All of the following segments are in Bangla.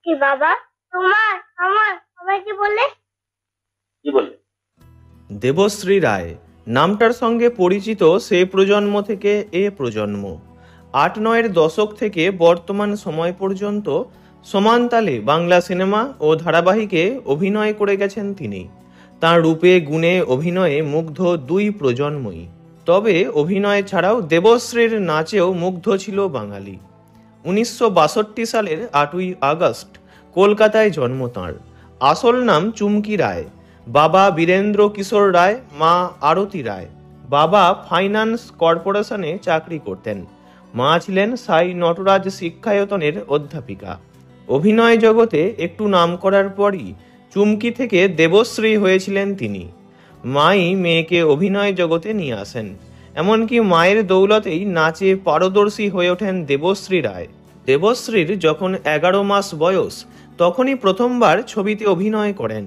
কি বাবা তোমার আমার আমার কি বলে দেবশ্রী রায় নামটার সঙ্গে পরিচিত সে প্রজন্ম থেকে এ প্রজন্ম। ৮-৯ দশক থেকে বর্তমান সময় পর্যন্ত সমান তালে বাংলা সিনেমা ও ধারাবাহিকে অভিনয় করে গেছেন তিনি। তাঁর রূপে গুণে অভিনয়ে মুগ্ধ দুই প্রজন্মই। তবে অভিনয় ছাড়াও দেবশ্রীর নাচেও মুগ্ধ ছিল বাঙালি। ১৯৬২ সালের ৮ই আগস্ট কলকাতায় জন্ম তাঁর। আসল নাম চুমকি রায়। বাবা বীরেন্দ্র কিশোর রায়, মা আরতি রায়। বাবা ফাইন্যান্স কর্পোরেশনে চাকরি করতেন, মা ছিলেন সাই নটরাজ শিক্ষায়তনের অধ্যাপিকা। অভিনয় জগতে একটু নাম করার পরই চুমকি থেকে দেবশ্রী হয়েছিলেন তিনি। মাই মেয়েকে অভিনয় জগতে নিয়ে আসেন। এমনকি মায়ের দৌলতেই নাচে পারদর্শী হয়ে ওঠেন দেবশ্রী রায়। দেবশ্রীর যখন ১১ মাস বয়স তখনই প্রথমবার ছবিতে অভিনয় করেন।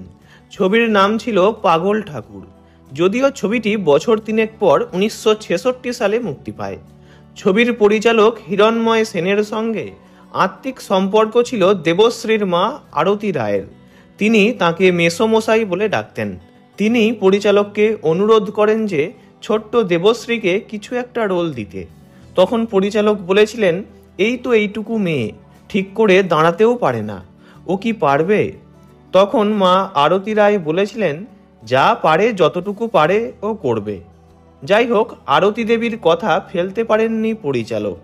ছবির নাম ছিল পাগল ঠাকুর। যদিও ছবিটি বছর ৩ পর ১৯৬৬ সালে মুক্তি পায়। ছবির পরিচালক হিরণময় সেনের সঙ্গে আত্মিক সম্পর্ক ছিল দেবশ্রীর মা আরতি রায়ের। তিনি তাকে মেসোমশাই বলে ডাকতেন। তিনি পরিচালককে অনুরোধ করেন যে ছোট্ট দেবশ্রীকে কিছু একটা রোল দিতে। তখন পরিচালক বলেছিলেন, এই তো এইটুকু মেয়ে, ঠিক করে দাঁড়াতেও পারে না, ও কি পারবে? তখন মা আরতি রায় বলেছিলেন, যা পারে যতটুকু পারে ও করবে। যাই হোক, আরতি দেবীর কথা ফেলতে পারেননি পরিচালক।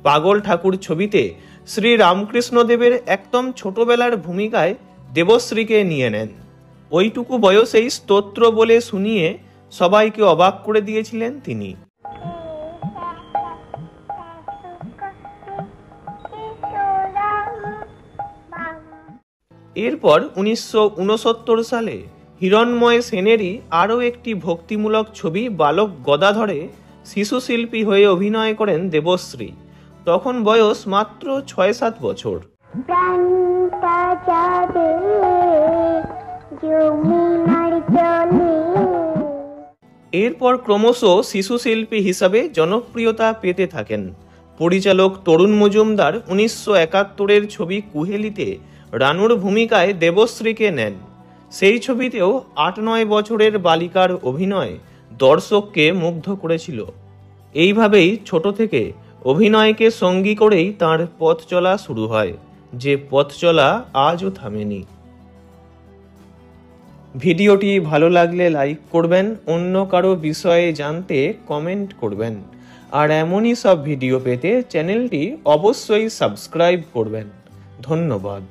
পাগল ঠাকুর ছবিতে শ্রী রামকৃষ্ণদেবের একদম ছোটবেলার ভূমিকায় দেবশ্রীকে নিয়ে নেন। ওইটুকু বয়সেই স্তোত্র বলে শুনিয়ে সবাইকে অবাক করে দিয়েছিলেন তিনি। এরপর ১৯৬৯ সালে হিরণময় সেনেরই আরও একটি ভক্তিমূলক ছবি বালক গদাধরে শিশু শিল্পী হয়ে অভিনয় করেন দেবশ্রী। তখন বয়স মাত্র ৬-৭ বছর। এরপর ক্রমশ শিশু শিল্পী হিসাবে জনপ্রিয়তা পেতে থাকেন। পরিচালক তরুণ মজুমদার ১৯৭১-এর ছবি কুহেলিতে রানুর ভূমিকায় দেবশ্রীকে নেন। সেই ছবিতেও ৮-৯ বছরের বালিকার অভিনয় দর্শককে মুগ্ধ করেছিল। এইভাবেই ছোট থেকে অভিনয়কে সঙ্গী করেই তাঁর পথ চলা শুরু হয়, যে পথ চলা আজও থামেনি। ভিডিওটি ভালো লাগলে লাইক করবেন, অন্য কারো বিষয়ে জানতে কমেন্ট করবেন, আর এমনই সব ভিডিও পেতে চ্যানেলটি অবশ্যই সাবস্ক্রাইব করবেন। ধন্যবাদ।